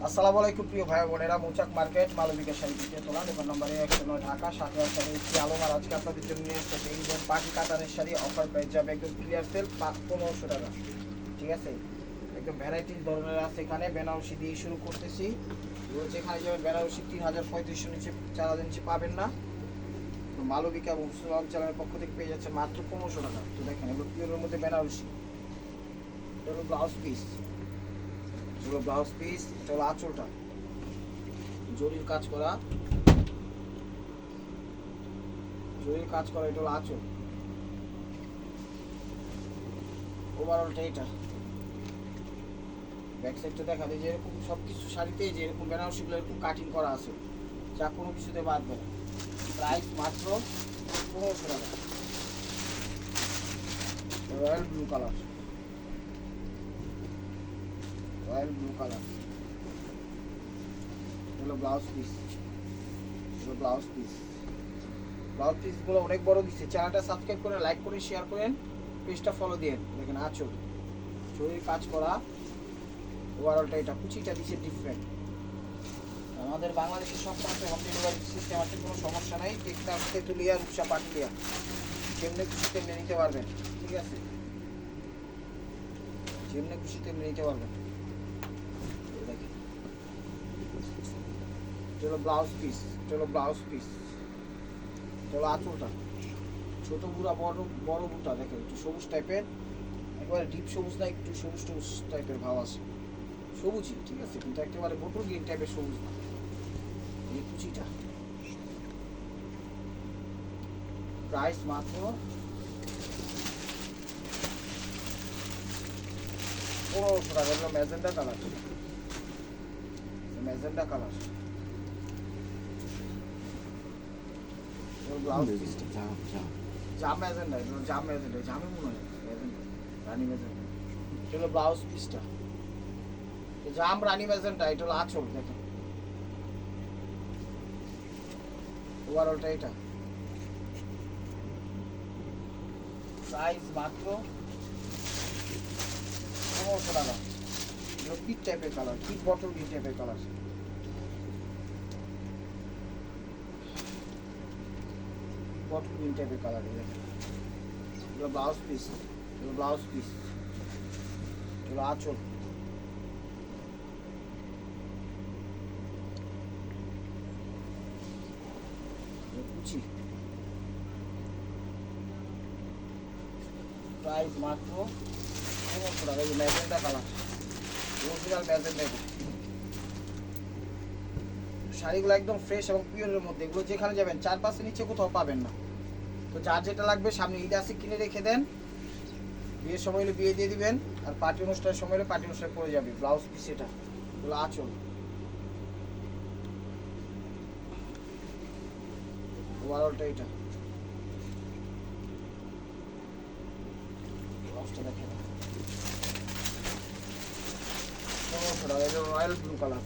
আসসালামু আলাইকুম প্রিয় ভাই বোনেরা, মৌচাক মার্কেট মালবিকা শাড়ি দ্বিতীয় তলা, দোকান নম্বরে 109 ঢাকা 7000 একটি আলম। আর আজকে আপনাদের জন্য নিয়ে এসেছে ইন্ডিয়ান পার্টি কাতানের শাড়ি। অফার প্রাইস যাবে একদম ক্লিয়ার সেল 1500 টাকা। ঠিক আছে, একদম ভ্যারাইটিস ধরনের আছে এখানে। বেনারসি দিয়ে শুরু করতেছি। যেখানে যাবেন বেনারসি 3035 নিচে 4000 নিচে পাবেন না। তো মালবিকা এবং সুলভ চ্যানেলের পক্ষ থেকে পেয়ে যাচ্ছে মাত্র 1500 টাকা। তো দেখেন এগুলো পিওরের মধ্যে বেনারসি। এটা হলো ব্লাউজ পিস, এগুলো ব্লাউজ পিস। এটা হলো আঁচলটা, জরির কাজ করা, জরির কাজ করা। এটা হলো আঁচল। ওভারঅলটা এটা। ব্যাক সাইডটা দেখা যায় যে এরকম সব কিছু শাড়িতেই যে এরকম বেনারসিগুলো এরকম কাটিং করা আছে, যা কোনো কিছুতে বাদ দেয়। প্রাইস মাত্র 1500 টাকা। Royal blue colour, royal blue colour. এগুলো ব্লাউজ পিস, এগুলো ব্লাউজ পিস। ব্লাউজ পিসগুলো অনেক বড় দিচ্ছে। চ্যানেলটা সাবস্ক্রাইব করে লাইক করে শেয়ার করেন, পেজটা ফলো দিন। দেখেন আঁচল, শরীর কাজ করা। ওভারঅলটা এটা, কুচিটা দিচ্ছে ডিফারেন্ট। আমাদের বাংলাদেশের সব প্রান্তে হোম ডেলিভারি সিস্টেম আছে, কোনো সমস্যা নেই। টেকনাফ, তেঁতুলিয়া, রূপসা, পাটুলিয়া, যেমনি খুশি তেমনি নিতে পারবেন। ঠিক আছে, যেমনি খুশি তেমনি নিতে পারবেন। দেখেন এটা হলো ব্লাউজ পিস, এটা হলো ব্লাউজ পিস। এটা হলো আঁচলটা, ছোট বুড়া বড় বড় বুটা। দেখেন একটু সবুজ টাইপের, একেবারে ডিপ সবুজ না, একটু সবুজ সবুজ টাইপের ভাব আছে। সবুজই ঠিক আছে, কিন্তু একেবারে বোতল গ্রিন টাইপের সবুজ না। এই কুচিটা প্রাইস মাত্র 1500 টাকা। হলো magenta colour, magenta colour. Blouse পিসটা জাম ম্যাজেন্ডা, এগুলো জাম ম্যাজেন্ডা, জামে মনে হয় ম্যাজেন্ডা, রানী ম্যাজেন্ডা। এটা হলো ব্লাউজ পিসটা, জাম রানী ম্যাজেন্ডা। এটা হলো আঁচল। দেখেন ওভারঅলটা এটা। প্রাইস মাত্র 1500 টাকা। এগুলো পিট টাইপের কালার, পিট বটল গ্রিন টাইপের কালার, বটল গ্রিন টাইপের কালার। এগুলো ব্লাউজ পিস, এগুলো ব্লাউজ পিস। এগুলো আঁচল, কুচি। প্রাইস মাত্র 1500 টাকা। এই ম্যাজেন্ডা কালার, অরিজিনাল ম্যাজেন্ডা। শাড়িগুলো একদম ফ্রেশ এবং পিওরের মধ্যে। এগুলো যেখানে যাবেন 4-5 নিচে কোথাও পাবেন না। তো যার যেটা লাগবে সামনে ঈদ আসে কিনে রেখে দেন, বিয়ের সময় হলে বিয়ে দিয়ে দিবেন, আর পার্টি অনুষ্ঠানের সময় হলে পার্টি অনুষ্ঠানে পরে যাবে। ব্লাউজ পিস এটা, এগুলো আঁচল। ওভারঅলটা এটা। ব্লাউজটা দেখেন 1500 টাকা। এটা royal blue colour,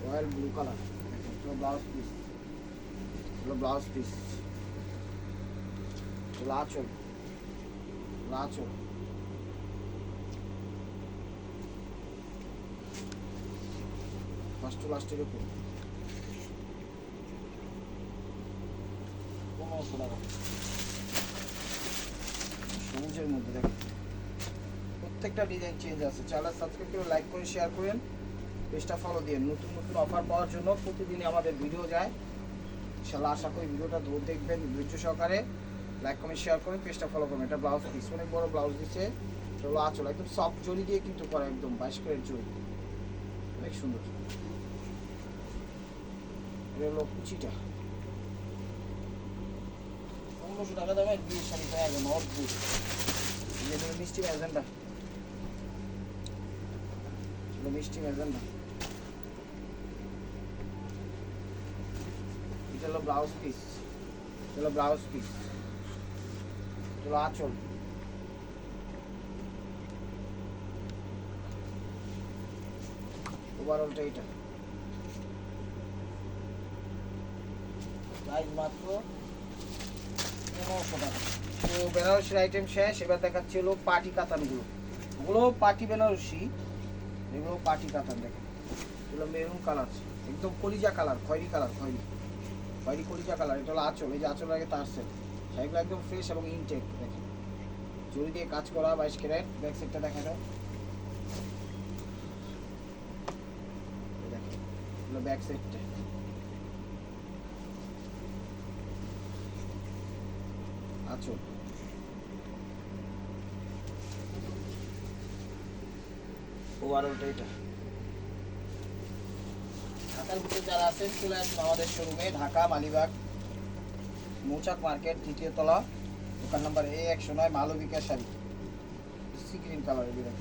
royal blue colour. এগুলো ব্লাউজ পিস, এগুলো ব্লাউজ পিস। এগুলো আঁচল, এগুলো আঁচল। ফার্স্ট টু লাস্টের উপর 1500 টাকা। সবুজের মধ্যে দেখেন প্রত্যেকটা ডিজাইন চেঞ্জ আছে। চ্যানেল সাবস্ক্রাইব করে লাইক করে শেয়ার করেন, পেজটা ফলো দিন। নতুন নতুন অফার পাওয়ার জন্য প্রতিদিনই আমাদের ভিডিও যায়। ইনশাআল্লাহ আশা করি ভিডিওটা দেখবেন ধৈর্য সহকারে। লাইক কমেন্ট শেয়ার করুন, পেজটা ফলো করুন। এটা ব্লাউজ পিস, অনেক বড় ব্লাউজ দিচ্ছে। চলো আঁচল একদম সফট জরি দিয়ে কিন্তু করা, একদম 22 ক্যারেট জরি, অনেক সুন্দর। এটা হলো কুচিটা। 1500 টাকা দামের বিয়ের শাড়ি পাওয়া যাবে না, অদ্ভুত। মিষ্টি ম্যাজেন্ডা, মিষ্টি ম্যাজেন্ডা। এটা হলো ব্লাউজ পিস, এটা হলো ব্লাউজ পিস। এটা হলো আঁচল, ওভারঅলটা এটা। প্রাইস মাত্র 1500 টাকা। তো বেনারসির আইটেম শেষ, এবার দেখাচ্ছি হলো পার্টি কাতানগুলো। ওগুলো পার্টি বেনারসি, এগুলো পার্টি কাতান। দেখেন এগুলো মেরুন কালার, একদম কলিজা কালার, খয়েরি কালার, খয়েরি কলিজা কালার। এটা হলো আঁচল, এই যে আঁচল আগে তার সেট, সেগুলো একদম ফ্রেশ এবং ইনটেক। দেখেন জড়ি দিয়ে কাজ করা 22 ক্যারেট। ব্যাক সাইডটা দেখা যায়, দেখেন এগুলো ব্যাক সাইডটা। আঁচল ওভারঅলটা এটা। ঢাকার ভিতরে যারা আছেন চলে আসুন আমাদের শোরুমে, ঢাকা মালিবাগ মৌচাক মার্কেট, 3য় তলা, দোকান number A109, Malabika sari. Sea green colour, এগুলো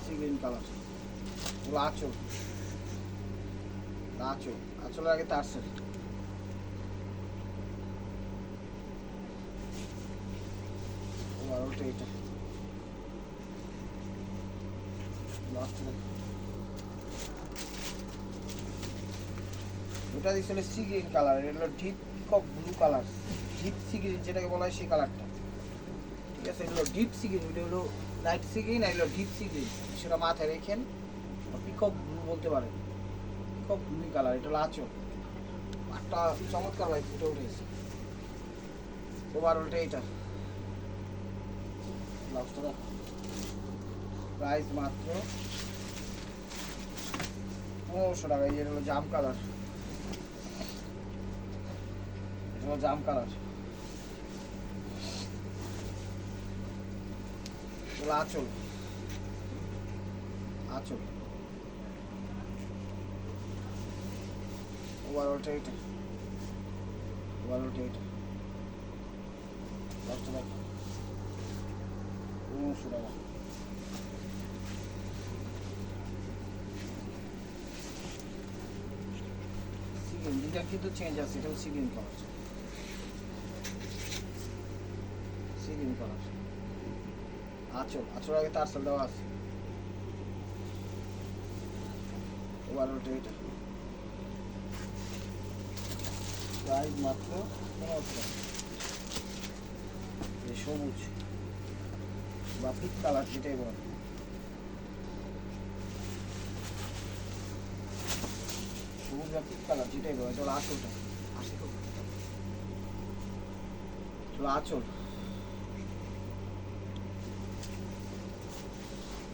সি গ্রিন কালার। এগুলো আঁচল, আঁচলের আগে তার সেট। ওভারঅলটা এটা। ওটা দিচ্ছিল সি গ্রিন কালার, এটা হলো deep peacock blue colour, deep sea green যেটাকে বলা হয় সেই কালারটা, ঠিক আছে। এগুলো ডিপ সি গ্রিন, এটা হলো লাইট সি গ্রিন, আর এগুলো ডিপ সি গ্রিন, সেটা মাথায় রেখেন। পিকক ব্লু বলতে পারেন, পিকক ব্লু কালার। এটা হলো আঁচল, একটা চমৎকার ভাই ফুটে উঠেছে। ওভারঅলটা এইটা। ব্লাউজটা দেখো, প্রাইস মাত্র 1500 টাকা। এই হলো জাম কালার, এটা হলো জাম কালার। এগুলো আঁচল, ওভারঅলটা এইটা, ব্লাউজটা দেখো 1500 টাকা। ডিজাইন কিন্তু চেঞ্জ আছে, এটা সি গ্রিন কালার, আঁচল আগে তার সেল দেওয়া আছে। ওভারঅলটা এটা, প্রাইস মাত্র 1500 টাকা। সবুজ বা পিক কালার যেটাই বলে, সবুজ বা পিক কালার যেটাই বলে। চলো আঁচলটা, আঁচল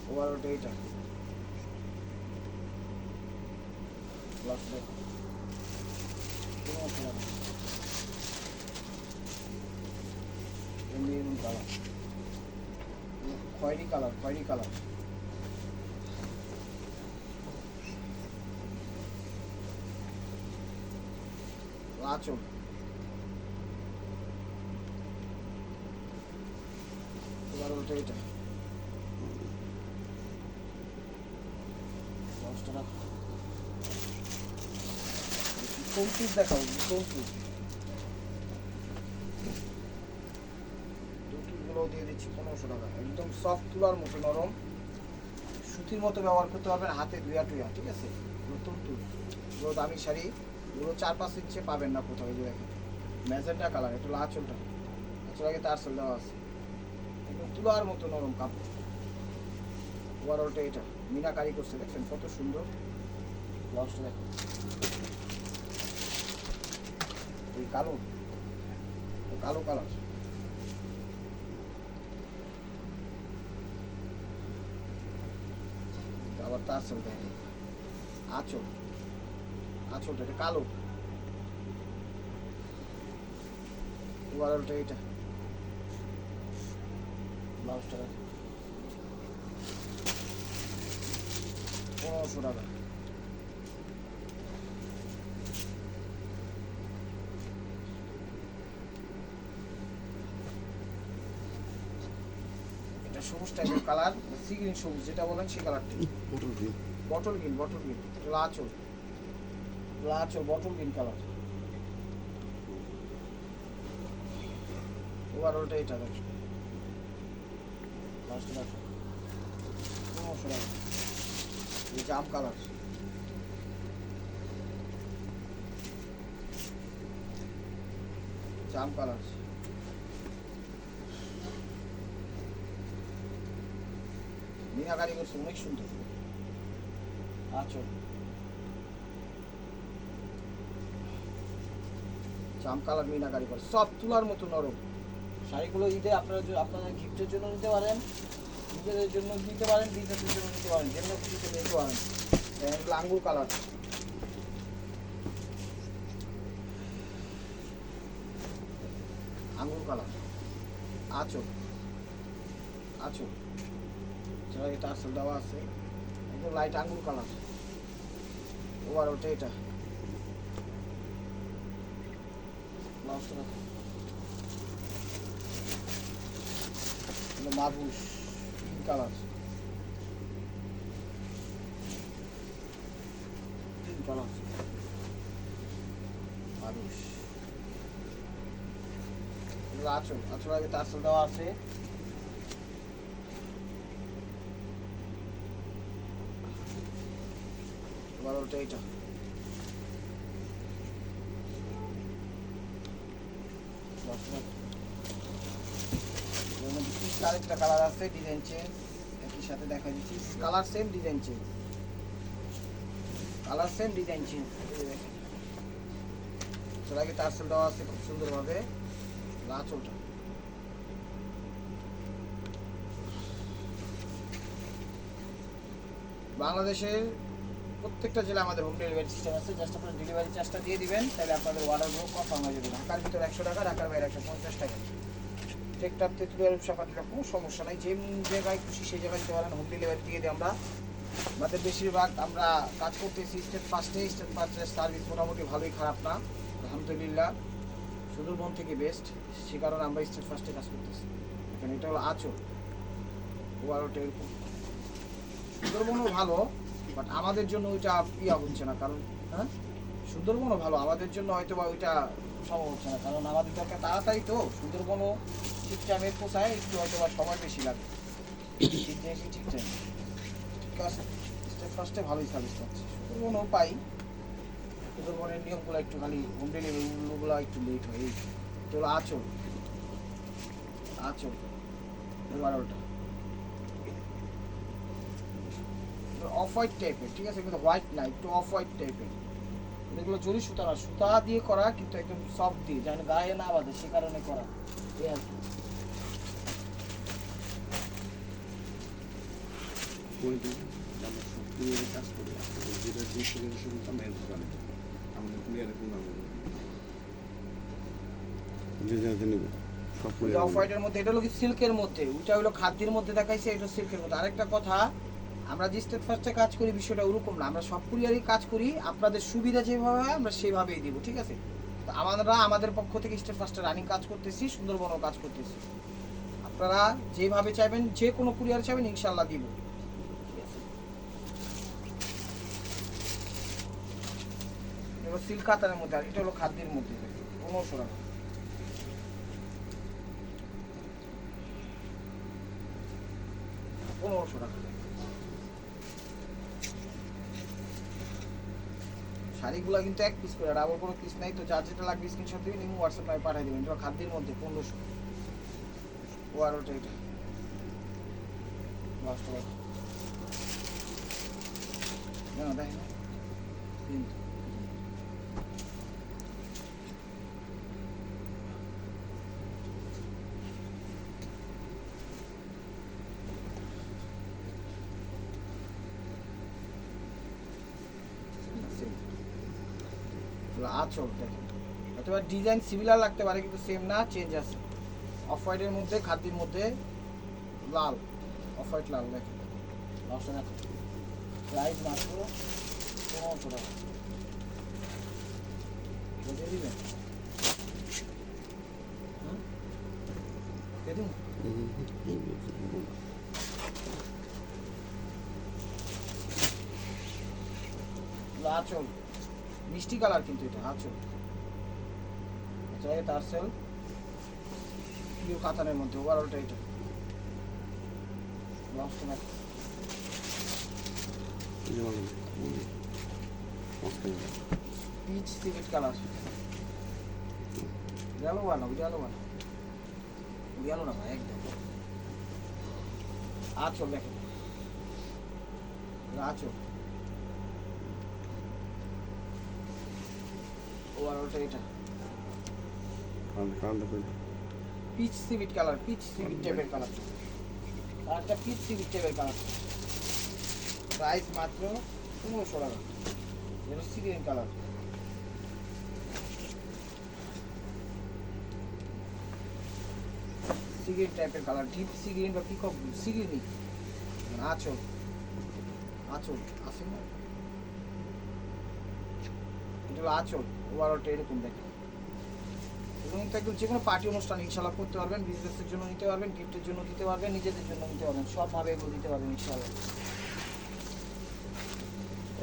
ওভারঅলটা এইটা। মেরুন কালার, খয়েরি কালার, আঁচল ওভারঅলটা এইটা। চৌত্রিশ দেখাও, চৌত্রিশগুলো দিয়ে দিচ্ছি 1500 টাকা। একদম সফট তুলার মতো নরম, সুতির মতো ব্যবহার করতে পারবেন, হাতে ধুয়া টুয়া, ঠিক আছে। তুলতুল, এগুলো দামি শাড়ি, এগুলো 4-5 ইঞ্চে পাবেন না কোথাও। এই যে দেখেন ম্যাজেন্টা কালার, এটা আঁচলটা, আঁচল আগে তার সেল দেওয়া আছে, একদম তুলার মতো নরম কাপড়। ওভারঅলটা এটা, মিনাকারি করছে, দেখছেন কত সুন্দর। ব্লাউজটা দেখো, এই কালো কালার, আবার তার সেল দেয়। আঁচলটা এটা কালো, ওভারঅলটা এটা। ব্লাউজটা 1500 টাকা। এটা সবুজ টাইপের কালার, সি গ্রিন সবুজ যেটা বলেন সেই কালারটি, বটল গ্রিন, এটা আঁচল, বটল গ্রিন কালার। ওভারঅলটা এটা দেখো, ব্লাউজটা দেখো 1500 টাকা। এই জাম কালার, মিনাকারি করছে অনেক সুন্দর। আঁচল জাম কালার মিনাকারি করে সব তুলার মতো নরম। শাড়িগুলো ঈদে আপনারা গিফটের জন্য নিতে পারেন, নিজেদের জন্য নিতে পারেন, বিজনেসের জন্য নিতে পারেন, যেমন কিছুতে নিতে পারেন। এগুলো আঙ্গুর কালার, আঙ্গুর কালার। আঁচল আঁচল যারা এটা আসল দেওয়া আছে একদম লাইট আঙ্গুর কালার। ওভার ওটা এটা মাবুস পিঙ্ক কালার, পিঙ্ক কালার মাবুস। আঁচল আঁচল আগে তার দেওয়া আছে। এবার ওটা এটা আরেকটা কালার আছে, ডিজাইন চেঞ্জ একই সাথে দেখা দিচ্ছি। Colour same design change, colour same design change. আগে টার্সেল দেওয়া আছে খুব সুন্দরভাবে। আঁচলটা বাংলাদেশের প্রত্যেকটা জেলা আমাদের হোম ডেলিভারি সিস্টেম আছে। জাস্ট আপনার ডেলিভারি চার্জটা দিয়ে দিবেন, তাহলে আপনাদের অর্ডারগুলো কনফার্ম হয়ে যাবে। ঢাকার ভিতরে 100 টাকা, ঢাকার বাইরে 150 টাকা। টেকটাপ তেঁতুলিয়া রূপসাপাটিটা কোনো সমস্যা নাই, যে জায়গায় খুশি সেই জায়গায় দিতে পারেন, হোম ডেলিভারি দিয়ে দিই আমরা। আমাদের বেশিরভাগ আমরা কাজ করতেছি স্টেট ফার্স্টের সার্ভিস মোটামুটি ভালোই, খারাপ না আলহামদুলিল্লাহ। সুন্দরবন থেকে বেস্ট, সে কারণে আমরা স্টেট ফার্স্টে কাজ করতেছি। এখানে এটা হলো আঁচল, ওয়ারোটা এরকম। সুন্দরবনও ভালো, বাট আমাদের জন্য ওইটা ইয়া হচ্ছে না, কারণ হ্যাঁ সুন্দরবনও ভালো, আমাদের জন্য হয়তো বা ওইটা সম্ভব হচ্ছে না, কারণ আমাদের দরকার তাড়াতাড়ি। তো সুন্দরবনও ঠিক টাইমে পোষায়, একটু হয়তো বা সময় বেশি লাগে। ঠিক জিনিসই ঠিক টাইম, ঠিক আছে। স্টেট ফার্স্টে ভালোই সার্ভিস পাচ্ছে, সুন্দরবনও পাই। সুন্দরবনের নিয়মগুলো একটু খালি হোম ডেলিভারিগুলো একটু লেট হয়। এই তো হলো আঁচল, আঁচল বারোটা অফ হোয়াইট টাইপের, ঠিক আছে, কিন্তু হোয়াইট না, একটু অফ হোয়াইট টাইপের। এগুলো জরি সুতা না, সুতা দিয়ে করা, কিন্তু একদম সফট দিয়ে, যেন গায়ে না বাঁধে সে কারণে করা, এই আর কি। অফ হোয়াইটের মধ্যে, এটা হলো কি সিল্কের মধ্যে, ওইটা হলো খাদ্যের মধ্যে দেখাইছে, এটা সিল্কের মধ্যে। আরেকটা কথা, আমরা যে স্টেট ফার্স্টে কাজ করি বিষয়টা ওরকম না, আমরা সব কুরিয়ারই কাজ করি, আপনাদের সুবিধা যেভাবে হয় আমরা সেভাবেই দিব, ঠিক আছে। তো আমরা আমাদের পক্ষ থেকে স্টেট ফার্স্টে রানিং কাজ করতেছি, সুন্দরবনও কাজ করতেছি। আপনারা যেভাবে চাইবেন, যে কোনো কুরিয়ার চাইবেন, ইনশাল্লাহ দিব, ঠিক আছে। এটা সিল্ক কাতানের মধ্যে, আর এটা হলো খাদ্যের মধ্যে 1500 টাকা। শাড়িগুলো কিন্তু এক পিস করে, ডাবল কোনো পিস নাই। তো যার যেটা লাগবে স্ক্রিনশট দিবেন এবং হোয়াটসঅ্যাপে পাঠিয়ে দেবেন। এটা খাদ্যের মধ্যে 1500। ও আর ওটা এটা লাস্ট না দেখ না আঁচল দেখেন, অথবা ডিজাইন সিমিলার লাগতে পারে কিন্তু সেম না, চেঞ্জ আছে। অফ হোয়াইটের মধ্যে, খাদ্যের মধ্যে লাল, অফ হোয়াইট লাল দেখেন। লাস্টে দেখেন প্রাইস মাত্র 1500 টাকা। বুঝে দিবেন দেখুন আঁচল মিষ্টি কালার, কিন্তু এটা আঁচল টার্সেল পিওর কাতানের মধ্যে। ওভারঅলটা এটা পিচ সিমেন্ট কালার, গেল না গেল না গেল না ভাই একদম। আঁচল দেখেন আঁচল ওভারঅলটা এটা পিচ সিভিট কালার, পিচ সিভিট টাইপের কালার, কালারটা পিচ সিভিট টাইপের কালার। প্রাইস মাত্র 1500 টাকা। এটা সিগ্রিন কালার, সিগ্রিন টাইপের কালার, ডিপ সিগ্রিন বা পিকক সিগ্রিনই। আঁচল, আঁচল আছে না, এটা হলো আঁচল। ওভারঅলটা এরকম দেখেন। এবং একদম যে কোনো পার্টি অনুষ্ঠান ইনশাল্লাহ করতে পারবেন, বিজনেসের জন্য নিতে পারবেন, গিফটের জন্য দিতে পারবেন, নিজেদের জন্য নিতে পারবেন, সবভাবে এগুলো দিতে পারবেন ইনশাল্লাহ।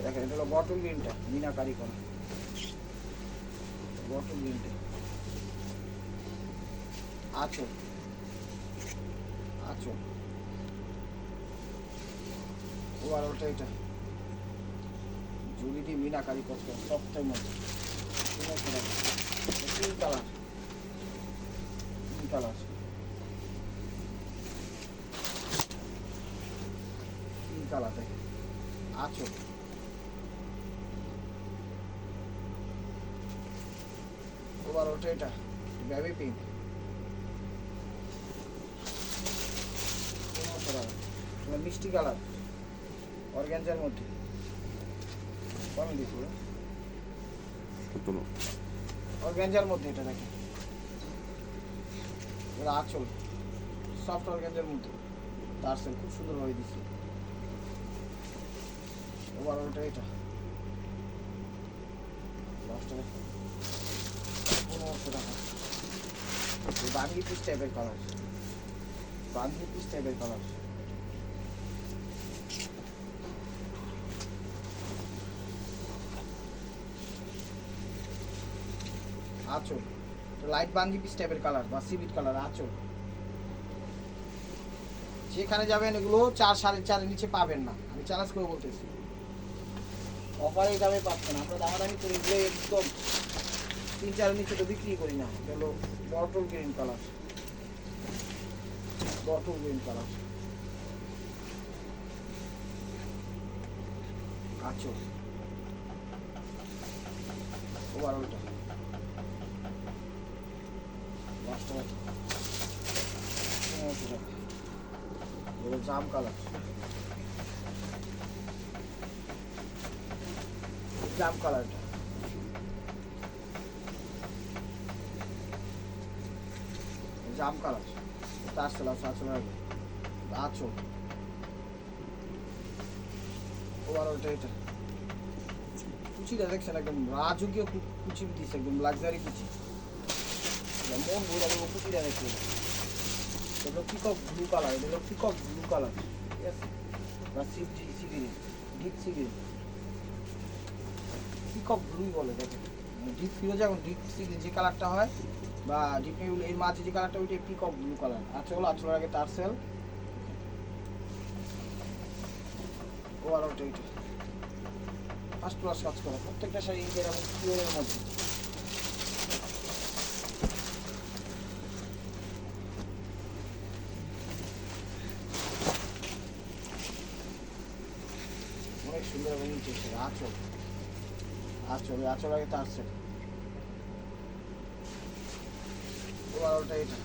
দেখেন এটা হলো বটল গ্রিনটা, মিনাকারি করা বটল গ্রিনটা। আঁচল, আঁচল ওভারঅলটা এটা জুড়ি দিয়ে মিনাকারি করতে সবটাই মতো। তিন কালার, তিন কালার, তিন কালার দেখেন। আঁচল ওভারঅলটা এটা বেবি পিঙ্ক, 1500 টাকা। মিষ্টি কালার অর্গানজার মধ্যে কম দিয়েছি অর্গানজার মধ্যে। এটা দেখেন এটা আঁচল, সফট অর্গানজার মধ্যে টার্সেল খুব সুন্দরভাবে দিচ্ছে। ওভারঅলটা এটা 1500 টাকা। বাঙ্গি পিস টাইপের কালার, বাঙ্গি পিস টাইপের কালার। আঁচল লাইট বাঙ্গি পিস টাইপের কালার বা সিভিট কালার। আঁচল যেখানে যাবেন এগুলো 4 4.5 নিচে পাবেন না, আমি চ্যালেঞ্জ করে বলতেছি। অফারে এই দামে পাচ্ছেন, আমরা দামাদামি করে এগুলো একদম 3-4 নিচে তো বিক্রি করি না। এটা হলো bottle green colour, bottle green colour. আঁচল ওভারঅলটা জাম কালার, জাম কালারটা জাম কালার। টার্সেল আছে আঁচল আগে। আঁচল ওভারঅলটা এটা। কুচিটা দেখছেন একদম রাজকীয় কুচি দিচ্ছে, একদম লাক্সারি কুচি, মন ভরে যাবে কুচিটা দেখতে। এটা পিকক ব্লু কালার, এটা হলো পিকক ব্লু কালার, ঠিক আছে, বা সিগ্রিন, ডিপ সিগ্রিন, পিকক ব্লুই বলে। দেখেন ডিপ ফিরোজা এবং ডিপ সিগ্রিন যে কালারটা হয় বা ডিপ এর মাঝে যে কালারটা ওইটা পিকক ব্লু কালার। আঁচল, আঁচলের আগে টার্সেল। ওভারঅলটা এটা ফার্স্ট ক্লাস কাজ করা, প্রত্যেকটা শাড়ি ইন্ডিয়ান এবং পিওরের মধ্যে। অনেক সুন্দর এবং নিচে আঁচল, আঁচল, আঁচল আগে টার্সেল। ওভারঅলটা এটা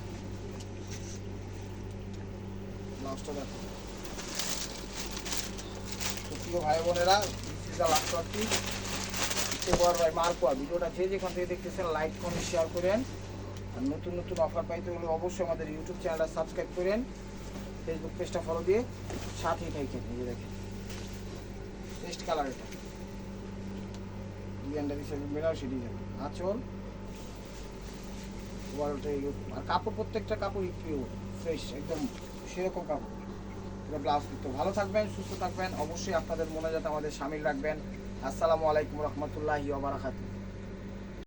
লাস্টটা দেখো। প্রিয় ভাই বোনেরা, ভাই মালপোয়া ভিডিওটা যে যেখান থেকে দেখতেছেন লাইক কমেন্ট শেয়ার করেন। আর নতুন নতুন অফার পাইতে হলে অবশ্যই আমাদের ইউটিউব চ্যানেলটা সাবস্ক্রাইব করেন, ফেসবুক পেজটা ফলো দিয়ে সাথেই থাকেন। এই দেখেন টেস্ট কালার, এটা ডিজাইনটা দিচ্ছে বেনারসি ডিজাইন। আঁচল ওভারঅলটা এরকম। আর কাপড় প্রত্যেকটা কাপড় পিওর ফ্রেশ একদম সেরকম কাপড়। এটা ব্লাউজ করতে। ভালো থাকবেন, সুস্থ থাকবেন, অবশ্যই আপনাদের মনে যাতে আমাদের সামিল রাখবেন। আসসালামু আলাইকুম রহমতুল্লাহি ওয়া বারাকাতুহু।